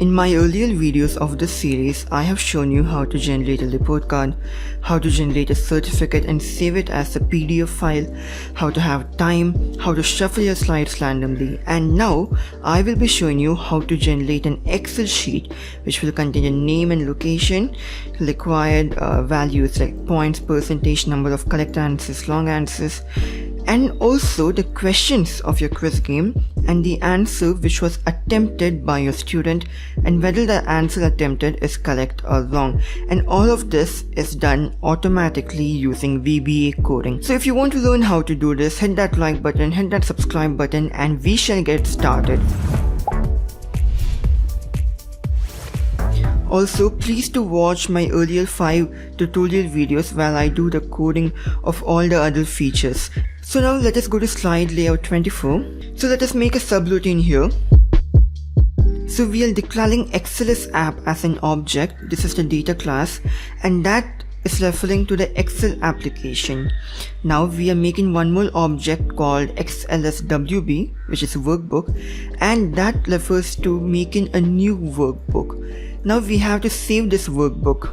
In my earlier videos of this series, I have shown you how to generate a report card, how to generate a certificate and save it as a PDF file, how to have time, how to shuffle your slides randomly, and now I will be showing you how to generate an Excel sheet which will contain your name and location, required values like points, percentage, number of correct answers, long answers, and also the questions of your quiz game and the answer which was attempted by your student and whether the answer attempted is correct or wrong, and all of this is done automatically using VBA coding. So if you want to learn how to do this, hit that like button, hit that subscribe button, and we shall get started. Also, please to watch my earlier 5 tutorial videos while I do the coding of all the other features. So now let us go to slide layout 24. So let us make a subroutine here. So we are declaring XLS app as an object. This is the data class and that is referring to the Excel application. Now we are making one more object called XLSWB, which is workbook, and that refers to making a new workbook. Now we have to save this workbook.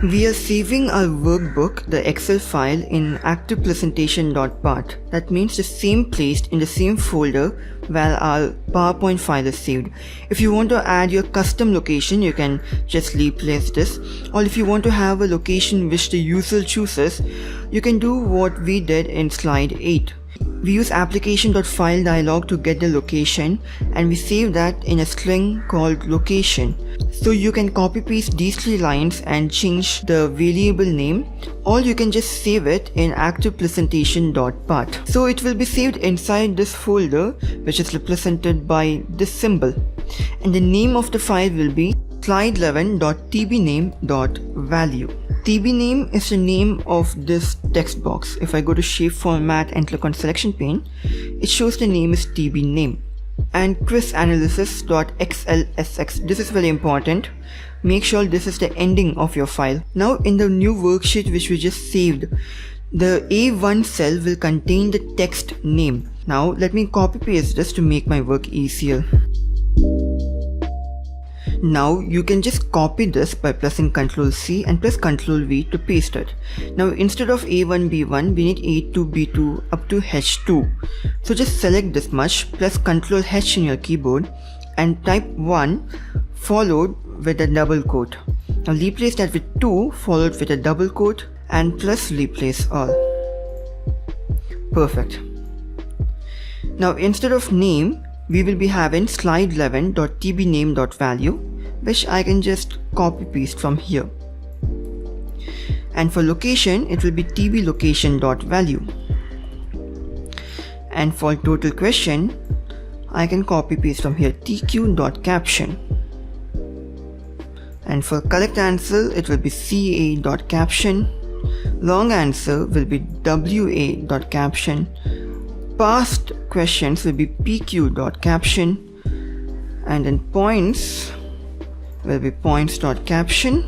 We are saving our workbook, the Excel file, in activepresentation.part. That means the same place in the same folder where our PowerPoint file is saved. If you want to add your custom location, you can just replace this. Or if you want to have a location which the user chooses, you can do what we did in slide 8. We use application.file dialog to get the location and we save that in a string called location. So you can copy paste these 3 lines and change the variable name, or you can just save it in activepresentation.part. So it will be saved inside this folder which is represented by this symbol, and the name of the file will be slide11.tbname.value. tbname is the name of this text box. If I go to shape format and click on selection pane, it shows the name is tbname. And quizanalysis.xlsx, this is very important. Make sure this is the ending of your file. Now in the new worksheet which we just saved, the A1 cell will contain the text name. Now let me copy paste this to make my work easier. Now you can just copy this by pressing Ctrl C and press Ctrl V to paste it. Now instead of A1 B1, we need A2 B2 up to H2. So just select this much, press Ctrl H in your keyboard and type 1 followed with a double quote. Now replace that with 2 followed with a double quote and press replace all. Perfect. Now instead of name, we will be having slide11.tbname.value, which I can just copy paste from here. And for location, it will be tblocation.value. And for total question, I can copy paste from here tq.caption. And for correct answer, it will be ca.caption. Long answer will be wa.caption. Past questions will be pq.caption, and then points will be points.caption,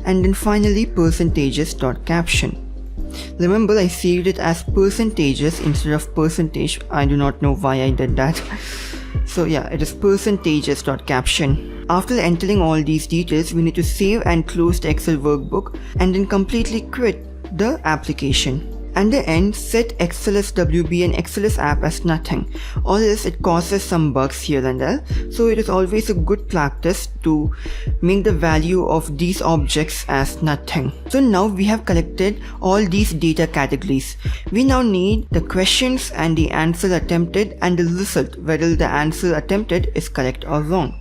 and then finally percentages.caption. Remember, I saved it as percentages instead of percentage. I do not know why I did that. So yeah, it is percentages.caption. After entering all these details, we need to save and close the Excel workbook and then completely quit the application. And the end, set XLSWB and XLS app as nothing, or else it causes some bugs here and there. So it is always a good practice to make the value of these objects as nothing. So now we have collected all these data categories. We now need the questions and the answer attempted and the result, whether the answer attempted is correct or wrong.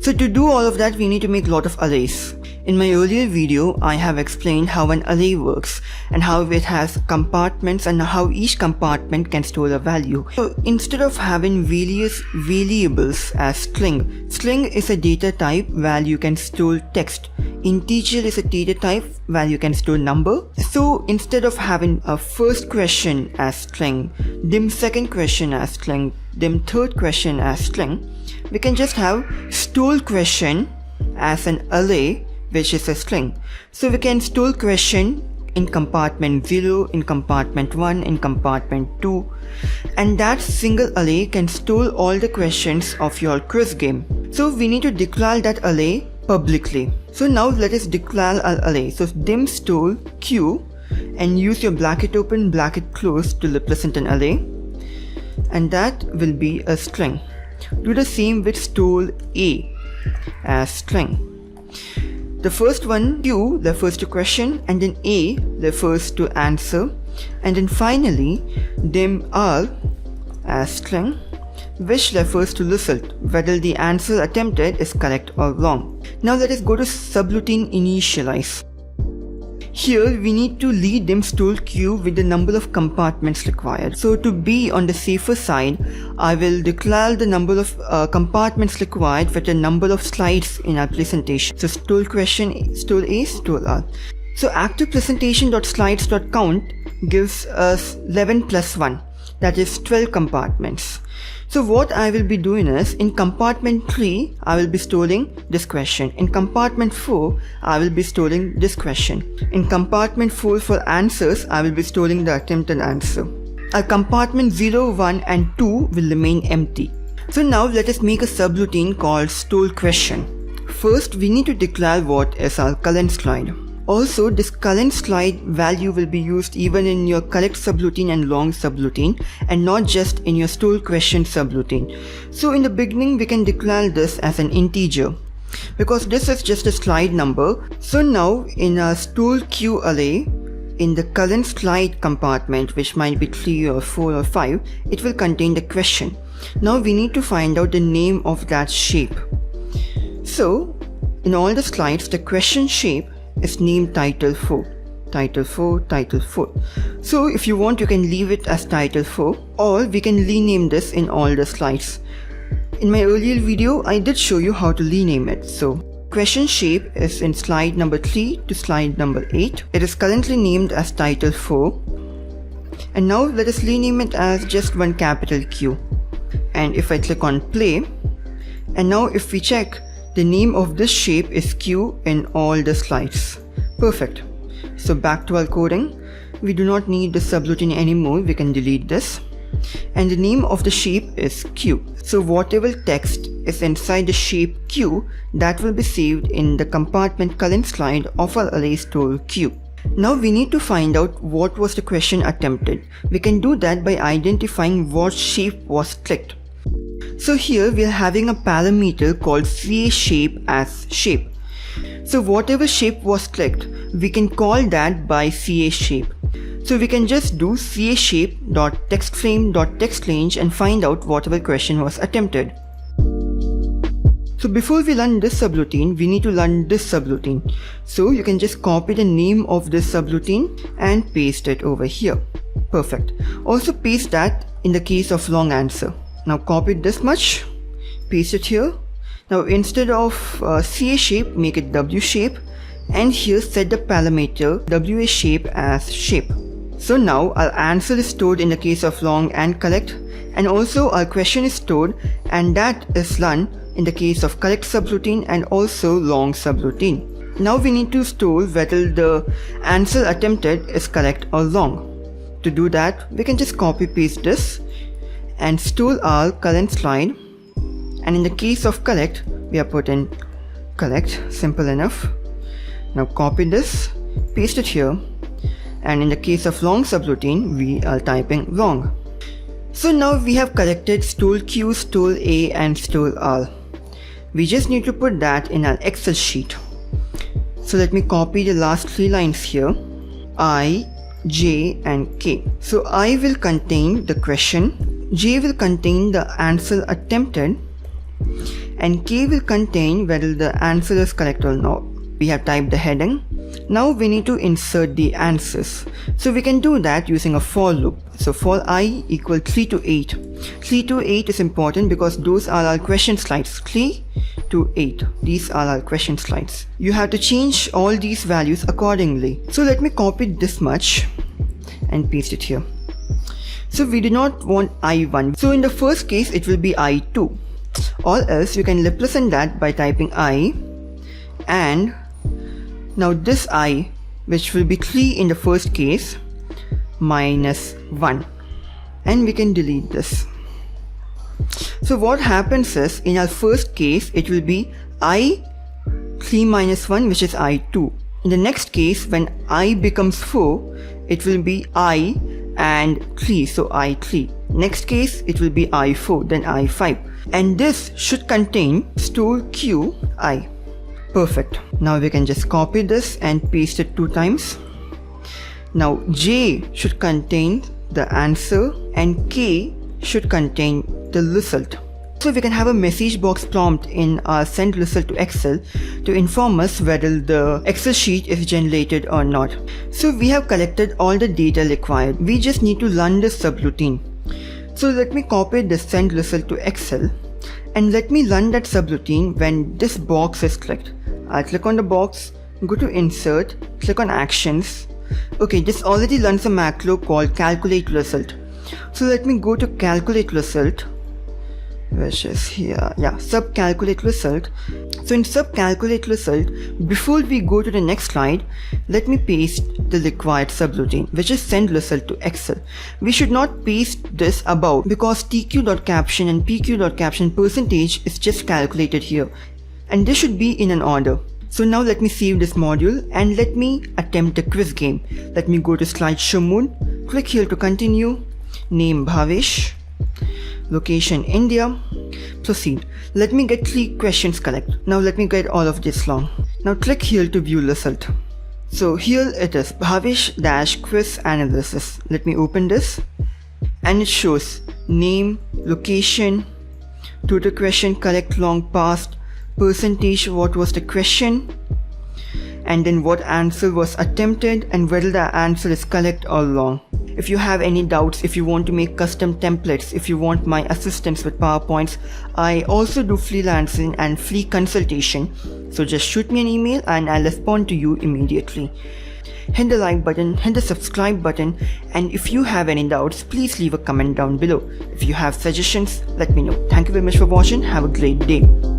So to do all of that, we need to make a lot of arrays. In my earlier video, I have explained how an array works and how it has compartments and how each compartment can store a value. So instead of having various variables as string is a data type where you can store text. Integer is a data type where you can store number. So instead of having a first question as string, dim second question as string, dim third question as string, we can just have store question as an array which is a string. So we can store question in compartment 0, in compartment 1, in compartment 2, and that single array can store all the questions of your quiz game. So we need to declare that array publicly. So now let us declare our array. So dim store q and use your bracket open, bracket close to represent an array, and that will be a string. Do the same with store a as string. The first one, Q, refers to question, and then A refers to answer, and then finally dim R as string, which refers to result, whether the answer attempted is correct or wrong. Now let us go to subroutine initialize. Here we need to lead dim store Q with the number of compartments required. So to be on the safer side, I will declare the number of compartments required with the number of slides in our presentation. So store question, store A, store R. So active presentation.slides.count gives us 11 plus 1, that is 12 compartments. So what I will be doing is, in compartment 3, I will be storing this question. In compartment 4, I will be storing this question. In compartment 4 for answers, I will be storing the attempted answer. Our compartment 0, 1 and 2 will remain empty. So now let us make a subroutine called store question. First, we need to declare what is our current slide. Also, this current slide value will be used even in your correct subroutine and long subroutine, and not just in your store question subroutine. So in the beginning, we can declare this as an integer, because this is just a slide number. So now in our store Q array, in the current slide compartment, which might be 3 or 4 or 5, it will contain the question. Now we need to find out the name of that shape. So in all the slides, the question shape is named title 4, title 4, title 4. So if you want, you can leave it as title 4, or we can rename this in all the slides. In my earlier video, I did show you how to rename it. So question shape is in slide number 3 to slide number 8. It is currently named as title 4. And now let us rename it as just one capital Q. And if I click on play, and now if we check, the name of this shape is Q in all the slides. Perfect. So back to our coding. We do not need the subroutine anymore. We can delete this. And the name of the shape is Q. So whatever text is inside the shape Q, that will be saved in the compartment current slide of our array store Q. Now we need to find out what was the question attempted. We can do that by identifying what shape was clicked. So here we are having a parameter called CA shape as shape. So whatever shape was clicked, we can call that by CA shape. So we can just do CA shape.textframe.textrange and find out whatever question was attempted. So before we run this subroutine, we need to run this subroutine. So you can just copy the name of this subroutine and paste it over here. Perfect. Also paste that in the case of long answer. Now copy this much, paste it here. Now instead of CA shape, make it W shape, and here set the parameter WA shape as shape. So now our answer is stored in the case of long and correct, and also our question is stored, and that is run in the case of correct subroutine and also long subroutine. Now we need to store whether the answer attempted is correct or wrong. To do that, we can just copy paste this and store our current slide, and in the case of correct, we are put in correct. Simple enough. Now copy this, paste it here, and in the case of long subroutine, we are typing wrong. So now we have corrected store Q, store A and store R. We just need to put that in our Excel sheet. So let me copy the last 3 lines here, I, J and K. So I will contain the question, J will contain the answer attempted, and K will contain whether the answer is correct or not. We have typed the heading. Now we need to insert the answers. So we can do that using a for loop. So for I equal 3 to 8. 3 to 8 is important because those are our question slides. 3 to 8. These are our question slides. You have to change all these values accordingly. So let me copy this much and paste it here. So we do not want I1. So in the first case, it will be I2. Or else you can represent that by typing I, and now this I which will be 3 in the first case, minus 1. And we can delete this. So what happens is, in our first case, it will be I 3 minus 1, which is I2. In the next case, when I becomes 4, it will be I and 3, so I3. Next case, it will be I4, then I5. And this should contain store Q I. Perfect. Now we can just copy this and paste it 2 times. Now J should contain the answer and K should contain the result. So we can have a message box prompt in our send result to Excel to inform us whether the Excel sheet is generated or not. So we have collected all the data required. We just need to run this subroutine. So let me copy the send result to Excel and let me run that subroutine when this box is clicked. I'll click on the box, go to insert, click on actions. Okay, this already runs a macro called calculate result. So let me go to calculate result, which is here, sub calculate result. So in sub calculate result, before we go to the next slide, let me paste the required subroutine, which is send result to Excel. We should not paste this above because tq.caption and pq.caption percentage is just calculated here, and this should be in an order. So now let me save this module and let me attempt the quiz game. Let me go to slideshow mode, click here to continue, name Bhavesh, location India, proceed. Let me get 3 questions correct. Now let me get all of this long. Now click here to view result. So here it is, Bhavesh quiz analysis. Let me open this and it shows name, location, total question correct long past, percentage what was the question, and then what answer was attempted and whether the answer is correct or wrong. If you have any doubts, if you want to make custom templates, if you want my assistance with PowerPoints, I also do freelancing and free consultation. So just shoot me an email and I'll respond to you immediately. Hit the like button, hit the subscribe button, and if you have any doubts, please leave a comment down below. If you have suggestions, let me know. Thank you very much for watching. Have a great day.